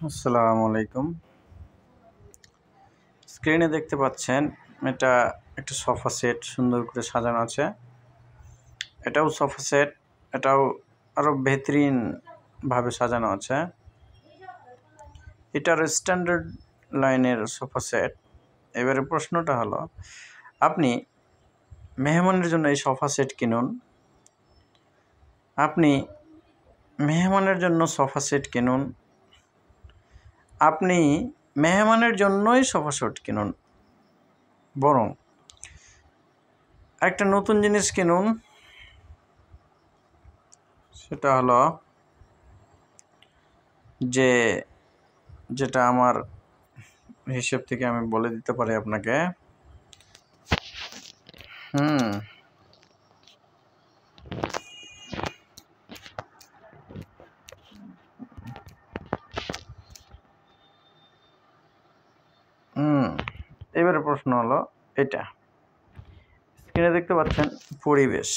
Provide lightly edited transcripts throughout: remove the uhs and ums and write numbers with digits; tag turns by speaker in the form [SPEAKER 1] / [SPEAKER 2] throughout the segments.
[SPEAKER 1] আসসালামু আলাইকুম। স্ক্রিনে দেখতে পাচ্ছেন এটা একটা সোফা সেট সুন্দর করে সাজানো আছে। এটাও সোফা সেট, এটাও আরো বেহতরিন ভাবে সাজানো আছে। এটার স্ট্যান্ডার্ড লাইনের সোফা সেট। এবারে প্রশ্নটা হলো, আপনি মেহমানের জন্য এই সোফা সেট কিনুন, আপনি মেহমানের জন্য সোফা সেট কিনুন, আপনি মেহমানের জন্যই সোফা সেট কিনুন, বরং একটা নতুন জিনিস কিনুন। সেটা হলো যেটা আমার হিসেব থেকে আমি বলে দিতে পারি আপনাকে। এবারে প্রশ্ন হলো এটা, স্ক্রিনে দেখতে পাচ্ছেন পরিবেশ।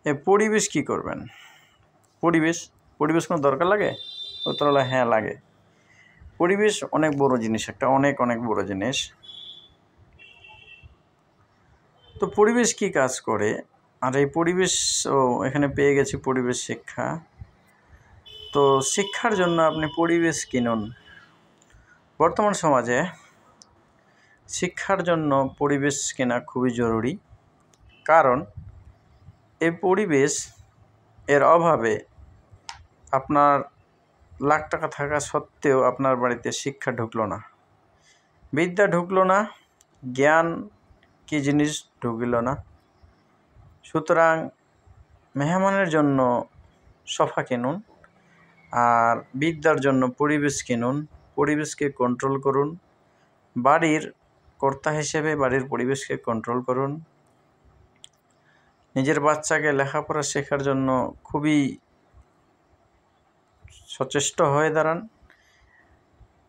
[SPEAKER 1] এই পরিবেশ কি করবেন? পরিবেশ কোনো দরকার লাগে? উত্তর হলো হ্যাঁ, লাগে। পরিবেশ অনেক বড় জিনিস, একটা অনেক অনেক বড় জিনিস। তো পরিবেশ কি কাজ করে? আর এই পরিবেশ এখানে পেয়ে গেছি পরিবেশ শিক্ষা। তো শিক্ষার জন্য আপনি পরিবেশ কিনুন। বর্তমান সমাজে শিক্ষার জন্য পরিবেশ কেনা খুবই জরুরি, কারণ এই পরিবেশ এর অভাবে আপনার লাখ টাকা থাকা সত্ত্বেও আপনার বাড়িতে শিক্ষা ঢুকলো না, বিদ্যা ঢুকলো না, জ্ঞান কি জিনিস ঢুকিল না। সুতরাং মেহমানের জন্য সোফা কিনুন, আর বিদ্যার জন্য পরিবেশ কিনুন। পরিবেশকে কন্ট্রোল করুন, বাড়ির কর্তা হিসেবে বাড়ির পরিবেশকে কন্ট্রোল করুন। নিজের বাচ্চাকে লেখাপড়া শেখার জন্য খুবই সচেষ্ট হয়ে দাঁড়ান,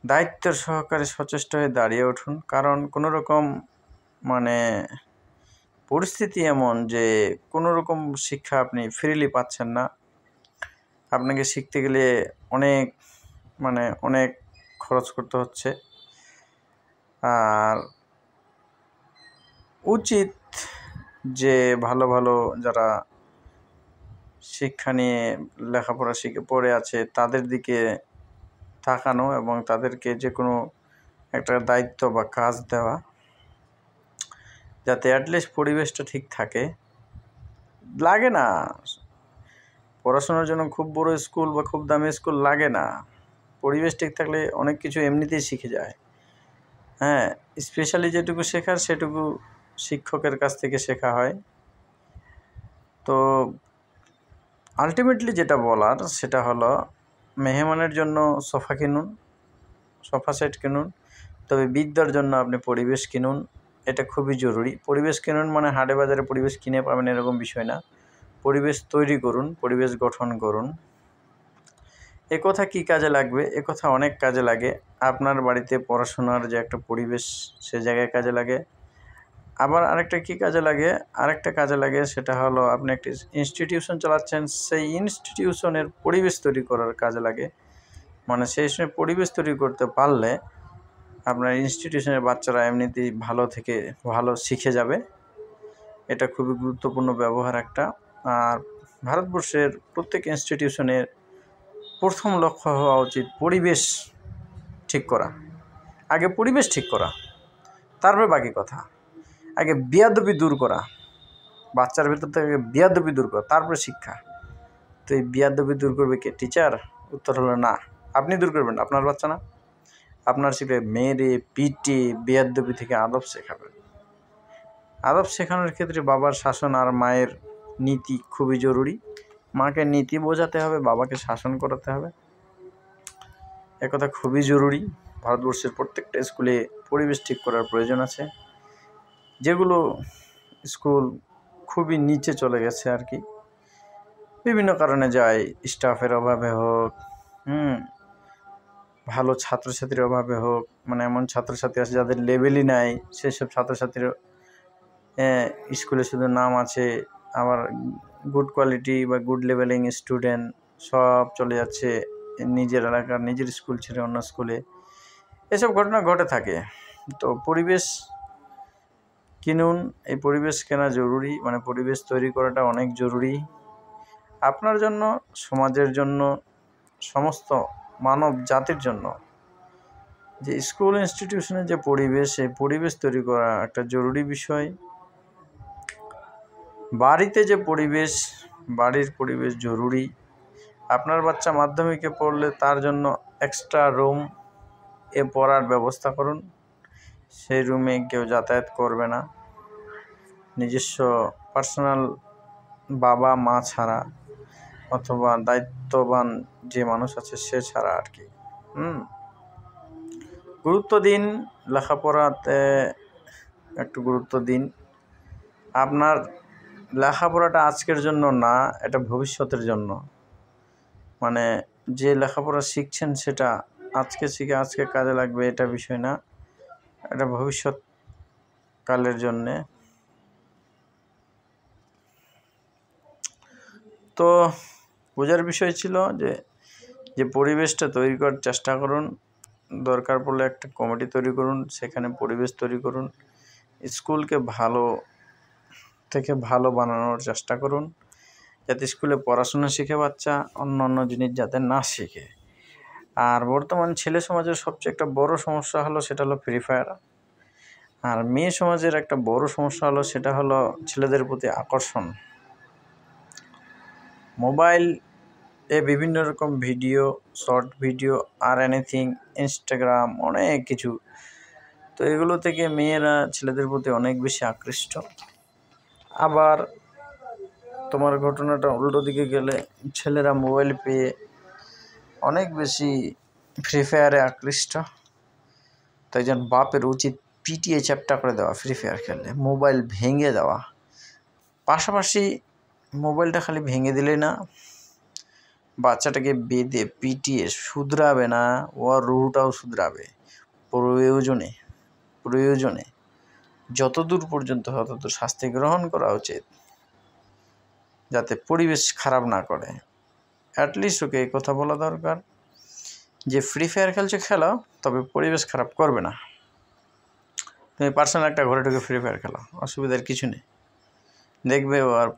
[SPEAKER 1] দায়িত্বের সহকারে সচেষ্ট হয়ে দাঁড়িয়ে উঠুন। কারণ কোনো রকম পরিস্থিতি এমন যে কোনো রকম শিক্ষা আপনি ফ্রিলি পাচ্ছেন না। আপনাকে শিখতে গেলে অনেক খরচ করতে হচ্ছে। আর উচিত যে ভালো ভালো যারা শিক্ষা নিয়ে লেখাপড়া শিখে পড়ে আছে তাদের দিকে তাকানো এবং তাদেরকে যে কোনো একটা দায়িত্ব বা কাজ দেওয়া, যাতে অ্যাটলিস্ট পরিবেশটা ঠিক থাকে। লাগে না পড়াশোনার জন্য খুব বড় স্কুল বা খুব দামি স্কুল লাগে না, পরিবেশ ঠিক থাকলে অনেক কিছু এমনিতেই শিখে যায়। হ্যাঁ, স্পেশালি যেটুকু শেখার সেটুকু শিক্ষকের কাছ থেকে শেখা হয়। তো আলটিমেটলি যেটা বলার সেটা হলো, মেহমানের জন্য সোফা কিনুন, সোফা সেট কিনুন, তবে বিদ্যার জন্য আপনি পরিবেশ কিনুন। এটা খুবই জরুরি। পরিবেশ কিনুন মানে হাটে বাজারে পরিবেশ কিনে পাবেন এরকম বিষয় না। পরিবেশ তৈরি করুন, পরিবেশ গঠন করুন। কথা কি কাজে লাগবে? কথা অনেক কাজে লাগে। আপনার বাড়িতে পড়াশোনার যে একটা পরিবেশ, সে জায়গায় কাজে লাগে। আবার আরেকটা কি কাজে লাগে? আরেকটা কাজে লাগে, সেটা হলো আপনি একটি ইনস্টিটিউশন চালাচ্ছেন, সেই ইনস্টিটিউশনের পরিবেশ তৈরি করার কাজে লাগে। সেই সময় পরিবেশ তৈরি করতে পারলে আপনার ইনস্টিটিউশনের বাচ্চারা এমনিতেই ভালো শিখে যাবে। এটা খুবই গুরুত্বপূর্ণ ব্যবহার একটা। আর ভারতবর্ষের প্রত্যেক ইনস্টিটিউশনের প্রথম লক্ষ্য হওয়া উচিত পরিবেশ ঠিক করা। আগে পরিবেশ ঠিক করা, তারপরে বাকি কথা। আগে বেয়াদবি দূর করা, বাচ্চার ভেতর থেকে বেয়াদবি দূর করা, তারপরে শিক্ষা। তো এই বেয়াদবি দূর করবে কে? টিচার? উত্তর হলো না, আপনি দূর করবেন, আপনার বাচ্চা না। আপনার শিখবে মেরে পিটে বেয়াদবি থেকে আদব শেখাবেন। আদব শেখানোর ক্ষেত্রে বাবার শাসন আর মায়ের নীতি খুবই জরুরি। মাকে নীতি বোঝাতে হবে, বাবাকে শাসন করাতে হবে। একথা খুবই জরুরি। ভারতবর্ষের প্রত্যেকটা স্কুলে পরিবেশ ঠিক করার প্রয়োজন আছে। যেগুলো স্কুল খুবই নিচে চলে গেছে আর কি, বিভিন্ন কারণে যায়, স্টাফের অভাবে হোক, ভালো ছাত্রছাত্রীর অভাবে হোক। এমন ছাত্রছাত্রী আছে যাদের লেভেলই নাই, সেসব ছাত্রছাত্রীর স্কুলে শুধু নাম আছে। আবার গুড কোয়ালিটি বা গুড লেভেলিং স্টুডেন্ট সব চলে যাচ্ছে নিজের এলাকার নিজের স্কুল ছেড়ে অন্য স্কুলে, এসব ঘটনা ঘটে থাকে। তো পরিবেশ কিনুন, এই পরিবেশ কেনা জরুরি, মানে পরিবেশ তৈরি করাটা অনেক জরুরি আপনার জন্য, সমাজের জন্য, সমস্ত মানব জাতির জন্য। যে স্কুল ইনস্টিটিউশনের যে পরিবেশ, এই পরিবেশ তৈরি করা একটা জরুরি বিষয়। বাড়িতে যে পরিবেশ, বাড়ির পরিবেশ জরুরি। আপনার বাচ্চা মাধ্যমিকে পড়লে তার জন্য এক্সট্রা রুম পড়ার ব্যবস্থা করুন। সেই রুমে কেউ যাতায়াত করবে না, নিজস্ব পার্সোনাল বাবা মা ছাড়া, অথবা দায়িত্ববান যে মানুষ আছে সে ছাড়া আর কি। গুরুত্ব দিন, লেখাপড়াতে একটু গুরুত্ব দিন। আপনার লেখাপড়াটা আজকের জন্য না, এটা ভবিষ্যতের জন্য। মানে যে লেখাপড়া শিখছেন সেটা আজকে শিখে আজকে কাজে লাগবে এটা বিষয় না, এটা ভবিষ্যৎকালের জন্যে। তো বোঝার বিষয় ছিল যে পরিবেশটা তৈরি করার চেষ্টা করুন। দরকার পড়লে একটা কমিটি তৈরি করুন, সেখানে পরিবেশ তৈরি করুন। স্কুলকে ভালো থেকে ভালো বানানোর চেষ্টা করুন, যাতে স্কুলে পড়াশোনা শিখে বাচ্চা অন্য জিনিস যাতে না শিখে। আর বর্তমান ছেলে সমাজের সবচেয়ে একটা বড় সমস্যা হলো সেটা হলো ফ্রি ফায়ার। আর মেয়ে সমাজের একটা বড় সমস্যা হলো সেটা হলো ছেলেদের প্রতি আকর্ষণ। মোবাইল বিভিন্ন রকম ভিডিও, শর্ট ভিডিও আর এনিথিং, ইনস্টাগ্রাম, অনেক কিছু। তো এগুলো থেকে মেয়েরা ছেলেদের প্রতি অনেক বেশি আকৃষ্ট। আবার তোমার ঘটনাটা উল্টো দিকে গেলে ছেলেরা মোবাইল পেয়ে অনেক বেশি ফ্রি ফায়ারে আকৃষ্ট। তাই জন্য বাপের উচিত পিটিয়ে চ্যাপ্টা করে দেওয়া ফ্রি ফায়ার খেললে, মোবাইল ভেঙে দেওয়া। পাশাপাশি মোবাইলটা খালি ভেঙে দিলে না, বাচ্চাটাকে বেঁধে পিটিয়ে শুধরাবে না, ওর রুহটাও শুধরাবে। প্রয়োজনে যতদূর পর্যন্ত ততদূর শাস্তি গ্রহণ করা উচিত, যাতে পরিবেশ খারাপ না করে। অ্যাটলিস্ট ওকে এই কথা বলা দরকার যে ফ্রি ফায়ার খেলছে খেলো, তবে পরিবেশ খারাপ করবে না। তুমি পার্সোনাল একটা ঘরে ঢুকে ফ্রি ফায়ার খেলো, অসুবিধার কিছু নেই। দেখবে ও আর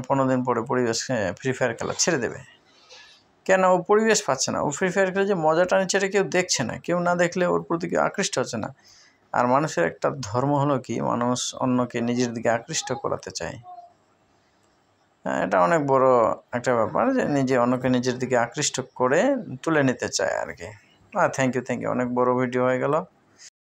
[SPEAKER 1] 15 দিন পরে পরিবেশ ফ্রি ফায়ার খেলা ছেড়ে দেবে। কেন? ও পরিবেশ পাচ্ছে না। ও ফ্রি ফায়ার খেলে যে মজাটা নিচ্ছে এটা কেউ দেখছে না, কেউ না দেখলে ওর প্রতি কেউ আকৃষ্ট হচ্ছে না। আর মানুষের একটা ধর্ম হলো কি, মানুষ অন্যকে নিজের দিকে আকৃষ্ট করাতে চায়। এটা অনেক বড় একটা ব্যাপার, যে অন্যকে নিজের দিকে আকৃষ্ট করে তুলে নিতে চায় আর কি। থ্যাংক ইউ, অনেক বড় ভিডিও হয়ে গেল।